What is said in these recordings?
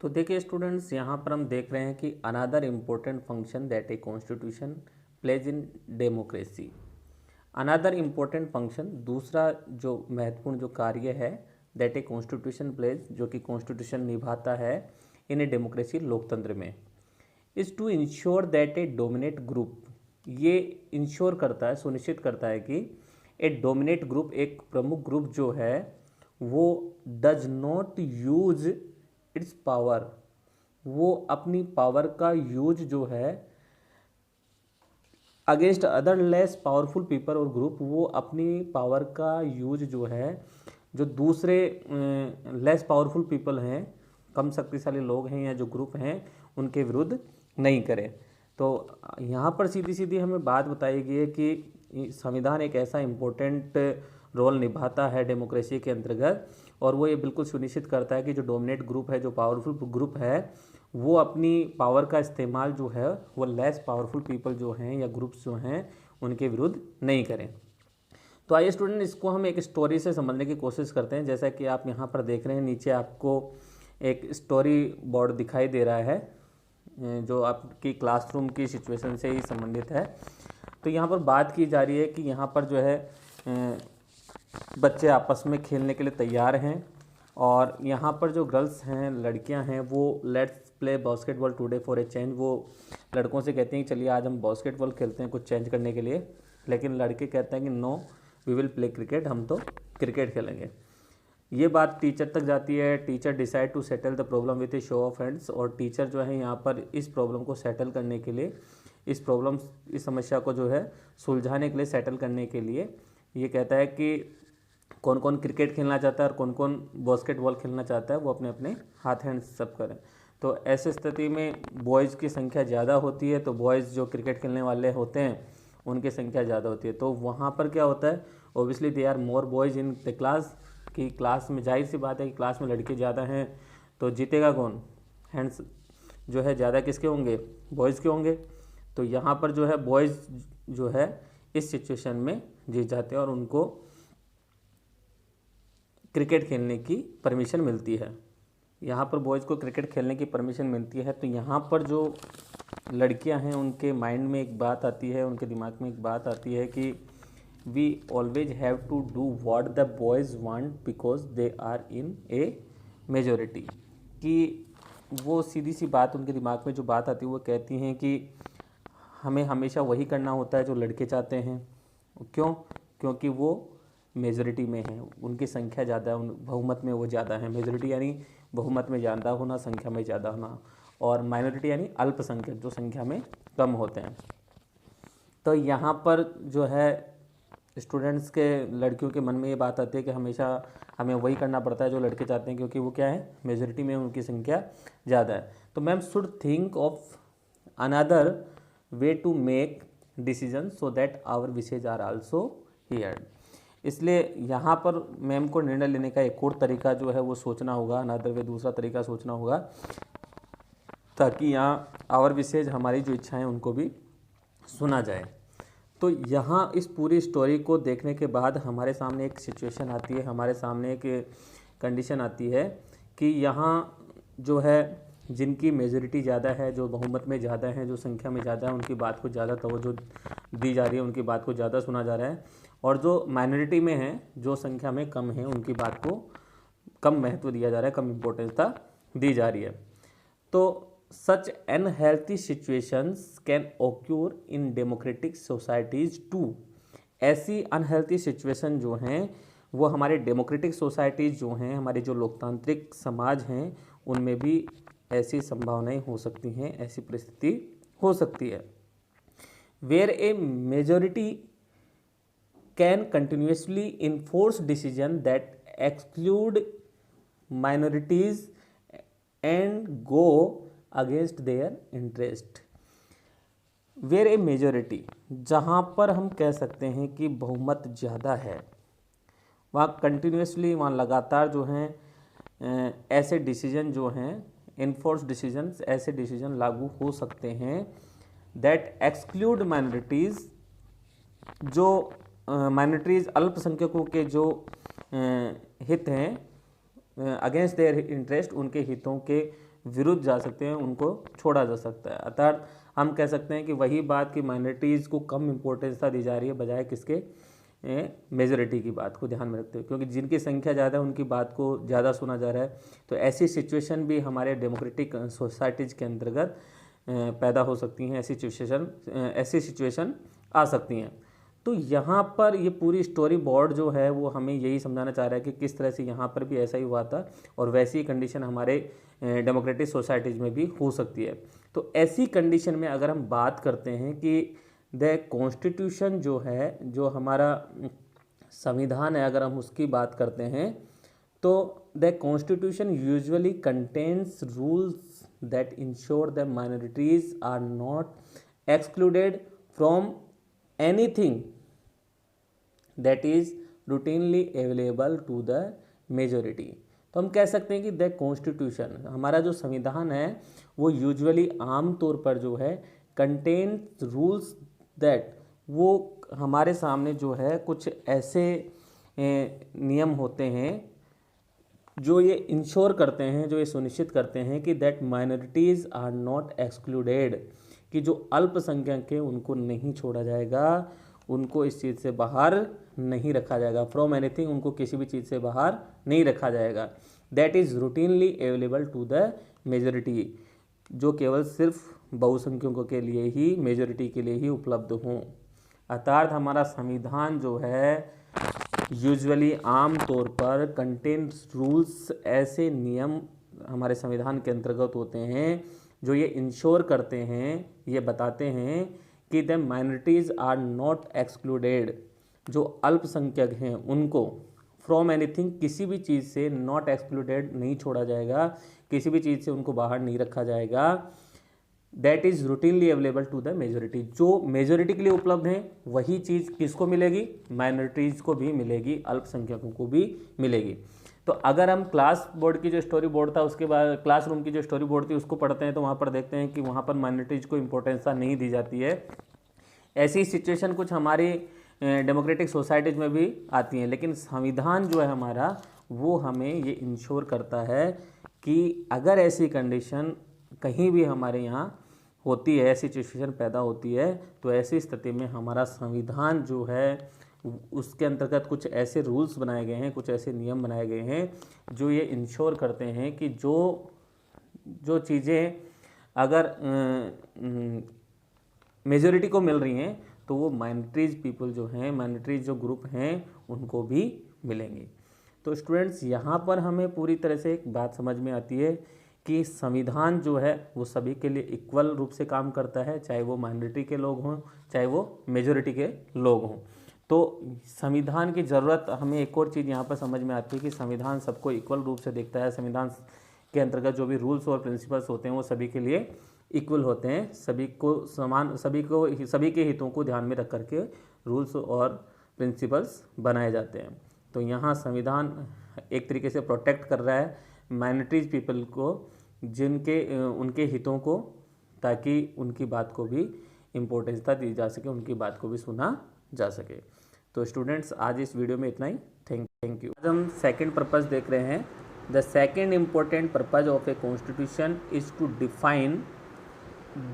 तो देखिए स्टूडेंट्स, यहाँ पर हम देख रहे हैं कि another important function that a constitution plays in democracy. Another important function, दूसरा जो महत्वपूर्ण जो कार्य है दैट ए कॉन्स्टिट्यूशन प्लेज, जो कि कॉन्स्टिट्यूशन निभाता है इन ए डेमोक्रेसी, लोकतंत्र में, is to ensure that a dominate group. ये इंश्योर करता है, सुनिश्चित करता है कि ए डोमिनेट ग्रुप, एक प्रमुख ग्रुप जो है वो does not use it's power, वो अपनी पावर का यूज जो है against other less powerful people और ग्रुप, वो अपनी पावर का यूज जो है जो दूसरे लेस पावरफुल पीपल हैं, कम शक्तिशाली लोग हैं या जो ग्रुप हैं, उनके विरुद्ध नहीं करें। तो यहाँ पर सीधी सीधी हमें बात बताई गई है कि संविधान एक ऐसा इम्पोर्टेंट रोल निभाता है डेमोक्रेसी के अंतर्गत, और वो ये बिल्कुल सुनिश्चित करता है कि जो डोमिनेट ग्रुप है, जो पावरफुल ग्रुप है, वो अपनी पावर का इस्तेमाल जो है वो लेस पावरफुल पीपल जो हैं या ग्रुप्स जो हैं उनके विरुद्ध नहीं करें। तो आइए स्टूडेंट, इसको हम एक स्टोरी से समझने की कोशिश करते हैं। जैसा कि आप यहाँ पर देख रहे हैं, नीचे आपको एक स्टोरी बोर्ड दिखाई दे रहा है जो आपकी क्लासरूम की सिचुएशन से ही संबंधित है। तो यहाँ पर बात की जा रही है कि यहाँ पर जो है बच्चे आपस में खेलने के लिए तैयार हैं, और यहाँ पर जो गर्ल्स हैं, लड़कियाँ हैं, वो let's play basketball today for a change, वो लड़कों से कहते हैं कि चलिए आज हम बास्केटबॉल खेलते हैं कुछ चेंज करने के लिए। लेकिन लड़के कहते हैं कि no we will play cricket, हम तो क्रिकेट खेलेंगे। ये बात टीचर तक जाती है। Teacher decide to settle the problem with a show of hands, और टीचर जो है यहाँ पर इस प्रॉब्लम को सेटल करने के लिए, इस समस्या को जो है सुलझाने के लिए, सेटल करने के लिए ये कहता है कि कौन कौन क्रिकेट खेलना चाहता है और कौन कौन बास्केटबॉल खेलना चाहता है, वो अपने अपने हाथ हैंड सब करें। तो ऐसी स्थिति में बॉयज़ की संख्या ज़्यादा होती है, तो बॉयज़ जो क्रिकेट खेलने वाले होते हैं उनकी संख्या ज़्यादा होती है। तो वहाँ पर क्या होता है, obviously they are more boys in the class, कि क्लास में जाहिर सी बात है कि क्लास में लड़के ज़्यादा हैं, तो जीतेगा कौन, हैंड्स जो है ज़्यादा किसके होंगे, बॉयज़ के होंगे। तो यहाँ पर जो है बॉयज़ जो है इस सिचुएशन में जीत जाते हैं और उनको क्रिकेट खेलने की परमिशन मिलती है। यहाँ पर बॉयज़ को क्रिकेट खेलने की परमिशन मिलती है। तो यहाँ पर जो लड़कियाँ हैं उनके माइंड में एक बात आती है, उनके दिमाग में एक बात आती है कि we always have to do what the boys want because they are in a majority. कि वो सीधी सी बात उनके दिमाग में जो बात आती है वो कहती हैं कि हमें हमेशा वही करना होता है जो लड़के चाहते हैं। क्यों? क्योंकि वो मेजोरिटी में है, उनकी संख्या ज़्यादा है, बहुमत में वो ज़्यादा है। मेजोरिटी यानी बहुमत में ज़्यादा होना, संख्या में ज़्यादा होना, और माइनॉरिटी यानी अल्पसंख्यक, जो संख्या में कम होते हैं। तो यहाँ पर जो है स्टूडेंट्स के, लड़कियों के मन में ये बात आती है कि हमेशा हमें वही करना पड़ता है जो लड़के चाहते हैं, क्योंकि वो क्या है, मेजोरिटी में उनकी संख्या ज़्यादा है। तो ma'am should think of another way to make decision so that our wishes are also heard. इसलिए यहाँ पर मैम को निर्णय लेने का एक और तरीका जो है वो सोचना होगा, अनदर वे दूसरा तरीका सोचना होगा, ताकि यहाँ आवर विशेज, हमारी जो इच्छाएं उनको भी सुना जाए। तो यहाँ इस पूरी स्टोरी को देखने के बाद हमारे सामने एक सिचुएशन आती है, हमारे सामने एक कंडीशन आती है कि यहाँ जो है जिनकी मेजॉरिटी ज़्यादा है, जो बहुमत में ज़्यादा है, जो संख्या में ज़्यादा है, उनकी बात को ज़्यादा तवज्जो दी जा रही है, उनकी बात को ज़्यादा सुना जा रहा है, और जो माइनॉरिटी में है, जो संख्या में कम है, उनकी बात को कम महत्व दिया जा रहा है, कम इम्पोर्टेंसता दी जा रही है। तो such unhealthy situations can occur in democratic societies too। ऐसी अनहेल्थी सिचुएशन जो हैं वो हमारे डेमोक्रेटिक सोसाइटीज़ जो हैं, हमारे जो लोकतांत्रिक समाज हैं, उनमें भी ऐसी संभावनाएं हो सकती हैं, ऐसी परिस्थिति हो सकती है। Where a majority can continuously enforce decision that exclude minorities and go against their interest. Where a majority, जहाँ पर हम कह सकते हैं कि बहुमत ज़्यादा है, वहाँ कंटिन्यूसली, वहाँ लगातार जो हैं ऐसे डिसीजन जो हैं, इन्फोर्स डिसीजंस, ऐसे डिसीजन लागू हो सकते हैं दैट एक्सक्लूड माइनॉरिटीज़, जो माइनॉरिटीज़, अल्पसंख्यकों के जो हित हैं अगेंस्ट देयर इंटरेस्ट, उनके हितों के विरुद्ध जा सकते हैं, उनको छोड़ा जा सकता है। अर्थात हम कह सकते हैं कि वही बात कि माइनॉरिटीज़ को कम इम्पोर्टेंस दी जा रही है बजाय किसके, मेजॉरिटी की बात को ध्यान में रखते हुए, क्योंकि जिनकी संख्या ज़्यादा है उनकी बात को ज़्यादा सुना जा रहा है। तो ऐसी सिचुएशन भी हमारे डेमोक्रेटिक सोसाइटीज़ के अंतर्गत पैदा हो सकती हैं, ऐसी सिचुएशन आ सकती हैं। तो यहाँ पर ये पूरी स्टोरी बोर्ड जो है वो हमें यही समझाना चाह रहा है कि किस तरह से यहाँ पर भी ऐसा ही हुआ था और वैसी कंडीशन हमारे डेमोक्रेटिक सोसाइटीज़ में भी हो सकती है। तो ऐसी कंडीशन में अगर हम बात करते हैं कि द कॉन्स्टिट्यूशन जो है, जो हमारा संविधान है, अगर हम उसकी बात करते हैं तो the constitution usually contains rules that ensure the minorities are not excluded from anything that is routinely available to the majority. तो हम कह सकते हैं कि द कॉन्स्टिट्यूशन, हमारा जो संविधान है वो यूजुअली आम तौर पर जो है कंटेन रूल्स दैट, वो हमारे सामने जो है कुछ ऐसे नियम होते हैं जो ये इंश्योर करते हैं, जो ये सुनिश्चित करते हैं कि that minorities are not excluded, कि जो अल्पसंख्यक हैं उनको नहीं छोड़ा जाएगा, उनको इस चीज़ से बाहर नहीं रखा जाएगा, फ्रॉम एनीथिंग, उनको किसी भी चीज़ से बाहर नहीं रखा जाएगा, that is routinely available to the majority, जो केवल सिर्फ बहुसंख्यकों के लिए ही, मेजॉरिटी के लिए ही उपलब्ध हों। अर्थात हमारा संविधान जो है यूजुअली आम तौर पर कंटेन रूल्स, ऐसे नियम हमारे संविधान के अंतर्गत होते हैं जो ये इंश्योर करते हैं, ये बताते हैं कि the minorities are not excluded, जो अल्पसंख्यक हैं उनको फ्रॉम एनीथिंग, किसी भी चीज़ से, नॉट एक्सक्लूडेड नहीं छोड़ा जाएगा, किसी भी चीज़ से उनको बाहर नहीं रखा जाएगा, that is routinely available to the majority, जो मेजोरिटी के लिए उपलब्ध है वही चीज़ किसको मिलेगी, माइनॉरिटीज़ को भी मिलेगी, अल्पसंख्यकों को भी मिलेगी। तो अगर हम क्लास बोर्ड की जो स्टोरी बोर्ड था, उसके बाद क्लासरूम की जो स्टोरी बोर्ड थी उसको पढ़ते हैं तो वहाँ पर देखते हैं कि वहाँ पर माइनॉरिटीज़ को इम्पोर्टेंस नहीं दी जाती है। ऐसी सिचुएशन कुछ हमारी डेमोक्रेटिक सोसाइटीज़ में भी आती हैं, लेकिन संविधान जो है हमारा वो हमें ये इंश्योर करता है कि अगर ऐसी कंडीशन कहीं भी हमारे यहाँ होती है, ऐसी सिचुएशन पैदा होती है, तो ऐसी स्थिति में हमारा संविधान जो है उसके अंतर्गत कुछ ऐसे रूल्स बनाए गए हैं, कुछ ऐसे नियम बनाए गए हैं जो ये इंश्योर करते हैं कि जो चीज़ें अगर मेजॉरिटी को मिल रही हैं तो वो माइनॉरिटीज़ पीपल जो हैं, माइनॉरिटीज़ जो ग्रुप हैं उनको भी मिलेंगे। तो स्टूडेंट्स, यहाँ पर हमें पूरी तरह से एक बात समझ में आती है कि संविधान जो है वो सभी के लिए इक्वल रूप से काम करता है, चाहे वो माइनॉरिटी के लोग हों, चाहे वो मेजॉरिटी के लोग हों। तो संविधान की ज़रूरत, हमें एक और चीज़ यहाँ पर समझ में आती है कि संविधान सबको इक्वल रूप से देखता है। संविधान के अंतर्गत जो भी रूल्स और प्रिंसिपल्स होते हैं वो सभी के लिए इक्वल होते हैं, सभी को समान, सभी के हितों को ध्यान में रख करके रूल्स और प्रिंसिपल्स बनाए जाते हैं। तो यहाँ संविधान एक तरीके से प्रोटेक्ट कर रहा है माइनॉरिटीज़ पीपल को, उनके हितों को, ताकि उनकी बात को भी इम्पोर्टेंस दी जा सके, उनकी बात को भी सुना जा सके। तो स्टूडेंट्स, आज इस वीडियो में इतना ही। Thank you. आज हम सेकंड पर्पस देख रहे हैं। The second important purpose of a constitution is to define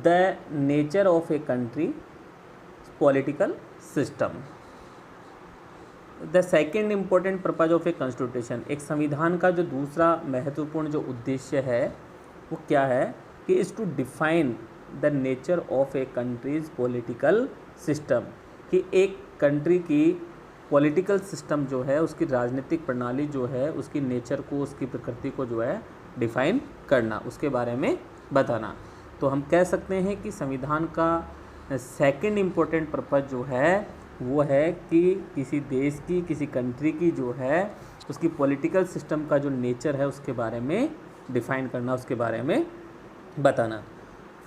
the nature of a country political system. The second important purpose of a constitution, एक संविधान का जो दूसरा महत्वपूर्ण जो उद्देश्य है वो क्या है कि is to define the nature of a country's political system, कि एक कंट्री की पॉलिटिकल सिस्टम जो है, उसकी राजनीतिक प्रणाली जो है, उसकी नेचर को, उसकी प्रकृति को जो है डिफाइन करना, उसके बारे में बताना। तो हम कह सकते हैं कि संविधान का सेकेंड इम्पोर्टेंट पर्पज जो है वो है कि किसी देश की, किसी कंट्री की जो है उसकी पॉलिटिकल सिस्टम का जो नेचर है उसके बारे में डिफाइन करना, उसके बारे में बताना।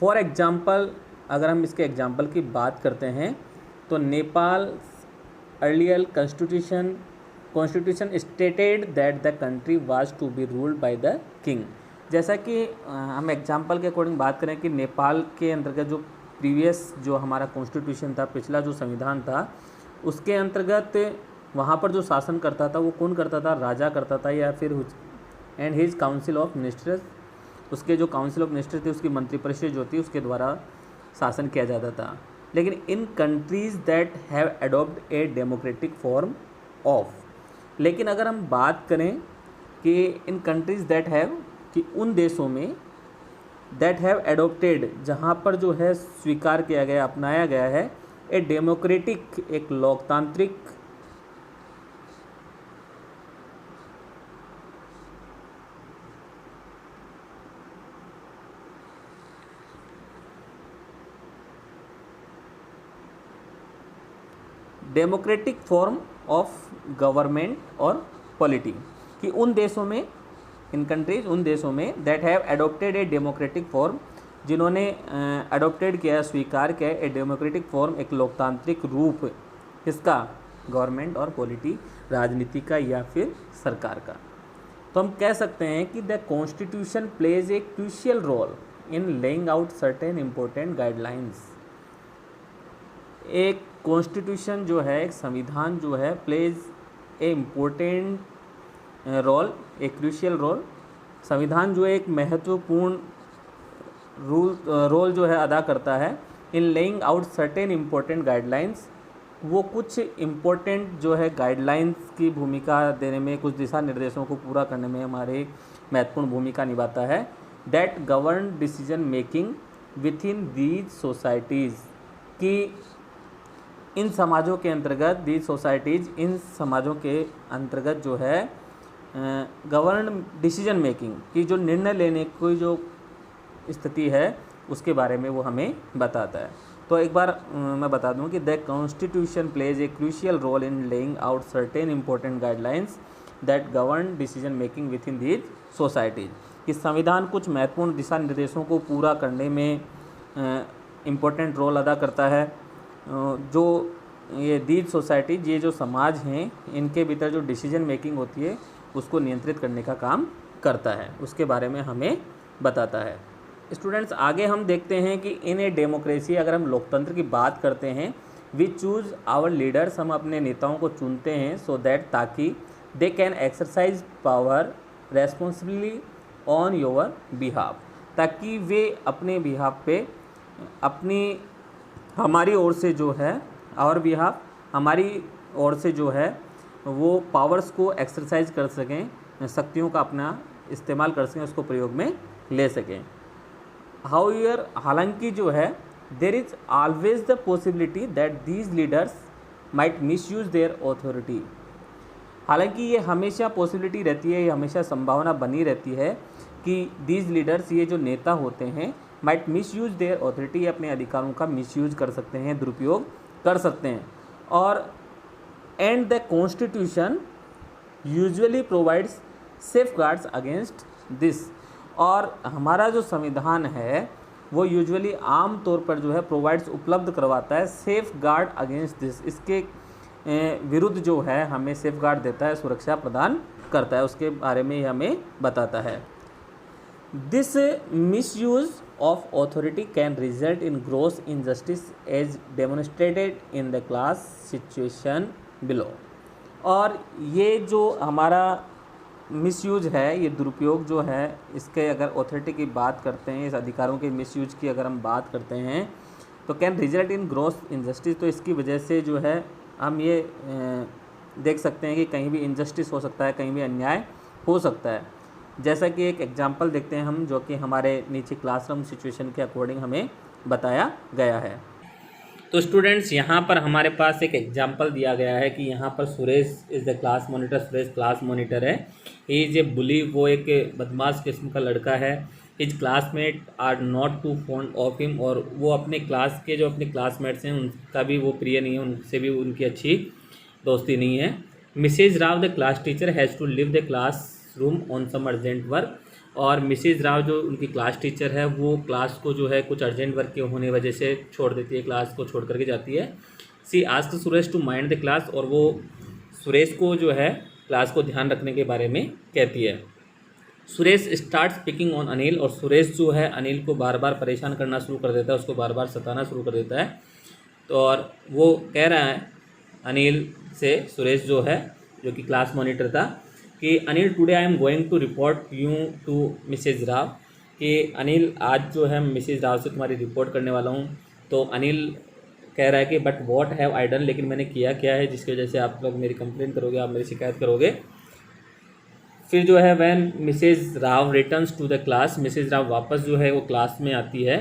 फॉर एग्जांपल, अगर हम इसके एग्जांपल की बात करते हैं तो Nepal earlier constitution stated that the country was to be ruled by the king. जैसा कि हम एग्जांपल के अकॉर्डिंग बात करें कि नेपाल के अंतर्गत जो प्रीवियस जो हमारा कॉन्स्टिट्यूशन था, पिछला जो संविधान था, उसके अंतर्गत वहाँ पर जो शासन करता था वो कौन करता था, राजा करता था, या फिर and his council of ministers, उसके जो काउंसिल ऑफ मिनिस्टर थे उसकी मंत्रिपरिषद जो थी उसके द्वारा शासन किया जाता था। लेकिन in countries that have adopt a democratic form of, लेकिन अगर हम बात करें कि इन कंट्रीज़ दैट हैव, कि उन देशों में दैट हैव एडोप्टेड, जहाँ पर जो है स्वीकार किया गया, अपनाया गया है, ए डेमोक्रेटिक, एक लोकतांत्रिक डेमोक्रेटिक फॉर्म ऑफ गवर्नमेंट और पॉलिटी, कि उन देशों में, इन कंट्रीज, उन देशों में that have adopted A democratic form, जिन्होंने एडोप्टेड किया, स्वीकार किया ए डेमोक्रेटिक फॉर्म, एक लोकतांत्रिक रूप, इसका गवर्नमेंट और पॉलिटी, राजनीति का या फिर सरकार का। तो हम कह सकते हैं कि the constitution plays a crucial role in laying out certain important guidelines. एक कॉन्स्टिट्यूशन जो है, एक संविधान जो है, plays a important role, a crucial role, संविधान जो है एक महत्वपूर्ण रोल जो है अदा करता है in laying out certain important guidelines, वो कुछ इम्पोर्टेंट जो है गाइडलाइंस की भूमिका देने में, कुछ दिशा निर्देशों को पूरा करने में हमारी महत्वपूर्ण भूमिका निभाता है। That govern decision making with in these societies, कि इन समाजों के अंतर्गत, दीज सोसाइटीज़, इन समाजों के अंतर्गत जो है गवर्न डिसीजन मेकिंग की जो निर्णय लेने की जो स्थिति है उसके बारे में वो हमें बताता है। तो एक बार मैं बता दूं कि the constitution plays a crucial role in laying out certain important guidelines that govern decision making within these societies, कि संविधान कुछ महत्वपूर्ण दिशा निर्देशों को पूरा करने में इम्पोर्टेंट रोल अदा करता है। जो ये दीज सोसाइटीज, ये जो समाज हैं, इनके भीतर जो डिसीजन मेकिंग होती है उसको नियंत्रित करने का काम करता है, उसके बारे में हमें बताता है। स्टूडेंट्स, आगे हम देखते हैं कि इन ए डेमोक्रेसी, अगर हम लोकतंत्र की बात करते हैं, वी चूज़ आवर लीडर्स, हम अपने नेताओं को चुनते हैं, सो दैट, ताकि they can exercise power responsibly on your behalf, ताकि वे अपने बिहाफ पे, अपनी, हमारी ओर से जो है, आवर बिहाफ, हमारी ओर से जो है वो पावर्स को एक्सरसाइज कर सकें, शक्तियों का अपना इस्तेमाल कर सकें, उसको प्रयोग में ले सकें। हाउएवर, हालांकि जो है, there is always the possibility that these leaders might misuse their authority, हालांकि ये हमेशा पॉसिबिलिटी रहती है, ये हमेशा संभावना बनी रहती है कि दीज लीडर्स, ये जो नेता होते हैं, माइट मिसयूज देयर ऑथोरिटी, अपने अधिकारों का मिसयूज कर सकते हैं, दुरुपयोग कर सकते हैं। और and the constitution usually provides safeguards against this, और हमारा जो संविधान है वो यूजुअली आम तौर पर जो है प्रोवाइड्स, उपलब्ध करवाता है, सेफ गार्ड अगेंस्ट दिस, इसके विरुद्ध जो है हमें सेफ गार्ड देता है, सुरक्षा प्रदान करता है, उसके बारे में हमें बताता है। This misuse of authority can result in gross injustice as demonstrated in the class situation below, और ये जो हमारा मिसयूज है, ये दुरुपयोग जो है, इसके अगर ऑथोरिटी की बात करते हैं, इस अधिकारों के मिसयूज की अगर हम बात करते हैं, तो can result in gross injustice, तो इसकी वजह से जो है हम ये देख सकते हैं कि कहीं भी इनजस्टिस हो सकता है, कहीं भी अन्याय हो सकता है। जैसा कि एक एग्जांपल देखते हैं हम, जो कि हमारे नीचे क्लासरूम सिचुएशन के अकॉर्डिंग हमें बताया गया है। तो स्टूडेंट्स, यहाँ पर हमारे पास एक एग्जांपल दिया गया है कि यहाँ पर Suresh is the class monitor, Suresh class monitor है, ही इज़ ए बुली, वो एक बदमाश किस्म का लड़का है। His classmate are not too fond of him, और वो अपने क्लास के जो अपने क्लासमेट्स हैं उनका भी वो प्रिय नहीं है, उनसे भी उनकी अच्छी दोस्ती नहीं है। Mrs Rao the class teacher has to leave the classroom on some urgent work, और मिसेज राव जो उनकी क्लास टीचर है वो क्लास को जो है कुछ अर्जेंट वर्क के होने वजह से छोड़ देती है, क्लास को छोड़ करके जाती है। She asked Suresh to mind the class, और वो सुरेश को जो है क्लास को ध्यान रखने के बारे में कहती है। Suresh start speaking on Anil, और सुरेश जो है अनिल को बार बार परेशान करना शुरू कर देता है, उसको बार बार सताना शुरू कर देता है। तो और वो कह रहा है अनिल से, सुरेश जो है, जो कि क्लास मॉनिटर था, कि Anil today I am going to report you to Mrs Rao, कि अनिल आज जो है मिसेज राव से तुम्हारी रिपोर्ट करने वाला हूँ। तो अनिल कह रहा है कि but what have I done, लेकिन मैंने किया क्या है जिसकी वजह से आप लोग मेरी कंप्लेन करोगे, आप मेरी शिकायत करोगे। फिर जो है when Mrs Rao returns to the class, Mrs Rao वापस जो है वो क्लास में आती है।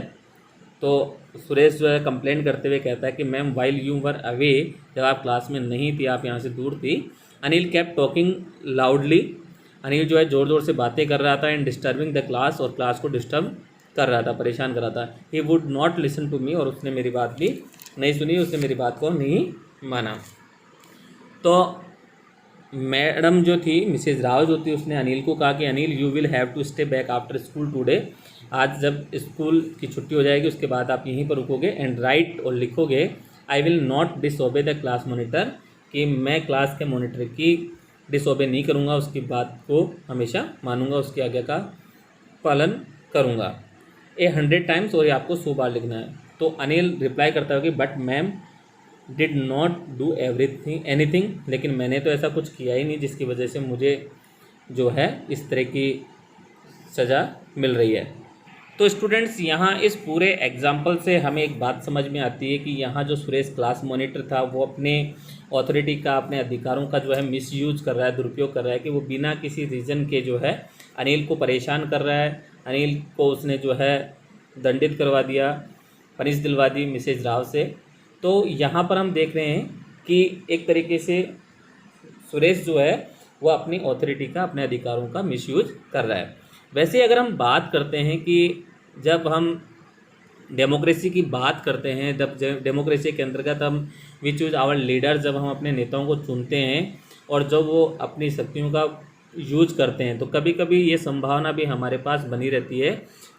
तो सुरेश जो है कंप्लेन करते हुए कहता है कि ma'am while you were away, जब आप क्लास में नहीं थी, आप यहाँ से दूर थी, Anil kept talking loudly, Anil जो है ज़ोर ज़ोर से बातें कर रहा था एंड डिस्टर्बिंग द क्लास, और क्लास को डिस्टर्ब कर रहा था, परेशान कर रहा था। He would not listen to me, और उसने मेरी बात भी नहीं सुनी, उसने मेरी बात को नहीं माना। तो मैडम जो थी, मिसेज राव जो थी, उसने अनिल को कहा कि Anil you will have to stay back after school today, आज जब स्कूल की छुट्टी हो जाएगी उसके बाद आप यहीं पर रुकोगे, एंड राइट, और लिखोगे I will not disobey the class monitor, कि मैं क्लास के मोनिटर की डिसओबे नहीं करूँगा, उसकी बात को हमेशा मानूंगा, उसकी आज्ञा का पालन करूँगा 100 टाइम्स, और ये आपको 100 बार लिखना है। तो अनिल रिप्लाई करता है कि but ma'am did not do anything, लेकिन मैंने तो ऐसा कुछ किया ही नहीं जिसकी वजह से मुझे जो है इस तरह की सज़ा मिल रही है। तो स्टूडेंट्स, यहाँ इस पूरे एग्जाम्पल से हमें एक बात समझ में आती है कि यहाँ जो सुरेश क्लास मॉनिटर था वो अपने अथॉरिटी का, अपने अधिकारों का जो है मिसयूज कर रहा है, दुरुपयोग कर रहा है, कि वो बिना किसी रीज़न के जो है अनिल को परेशान कर रहा है। अनिल को उसने जो है दंडित करवा दिया, पनिश दिलवा दी मिसेज राव से। तो यहाँ पर हम देख रहे हैं कि एक तरीके से सुरेश जो है वो अपनी अथॉरिटी का, अपने अधिकारों का मिसयूज कर रहा है। वैसे अगर हम बात करते हैं कि जब हम डेमोक्रेसी की बात करते हैं, जब डेमोक्रेसी के अंतर्गत हम वी चूज आवर लीडर, जब हम अपने नेताओं को चुनते हैं और जब वो अपनी शक्तियों का यूज करते हैं, तो कभी कभी ये संभावना भी हमारे पास बनी रहती है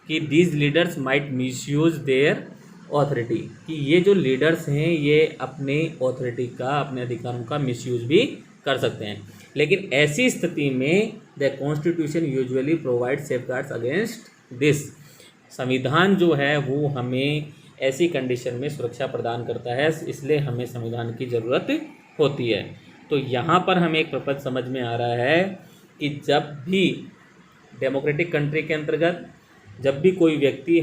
कि these leaders might misuse their authority, कि ये जो लीडर्स हैं ये अपने ऑथोरिटी का, अपने अधिकारों का मिसयूज भी कर सकते हैं। लेकिन ऐसी स्थिति में the constitution usually provide safeguards against this, संविधान जो है वो हमें ऐसी कंडीशन में सुरक्षा प्रदान करता है, इसलिए हमें संविधान की ज़रूरत होती है। तो यहाँ पर हमें एक प्रपंच समझ में आ रहा है कि जब भी डेमोक्रेटिक कंट्री के अंतर्गत जब भी कोई व्यक्ति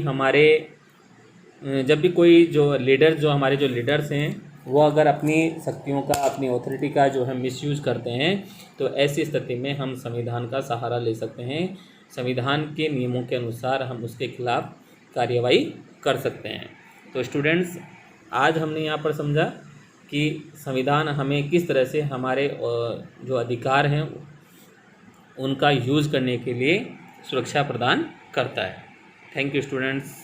जब भी कोई जो लीडर, जो हमारे जो लीडर्स हैं, वो अगर अपनी शक्तियों का, अपनी अथॉरिटी का जो है मिसयूज करते हैं, तो ऐसी स्थिति में हम संविधान का सहारा ले सकते हैं। संविधान के नियमों के अनुसार हम उसके खिलाफ कार्रवाई कर सकते हैं। तो स्टूडेंट्स, आज हमने यहाँ पर समझा कि संविधान हमें किस तरह से हमारे जो अधिकार हैं उनका यूज़ करने के लिए सुरक्षा प्रदान करता है। Thank you students.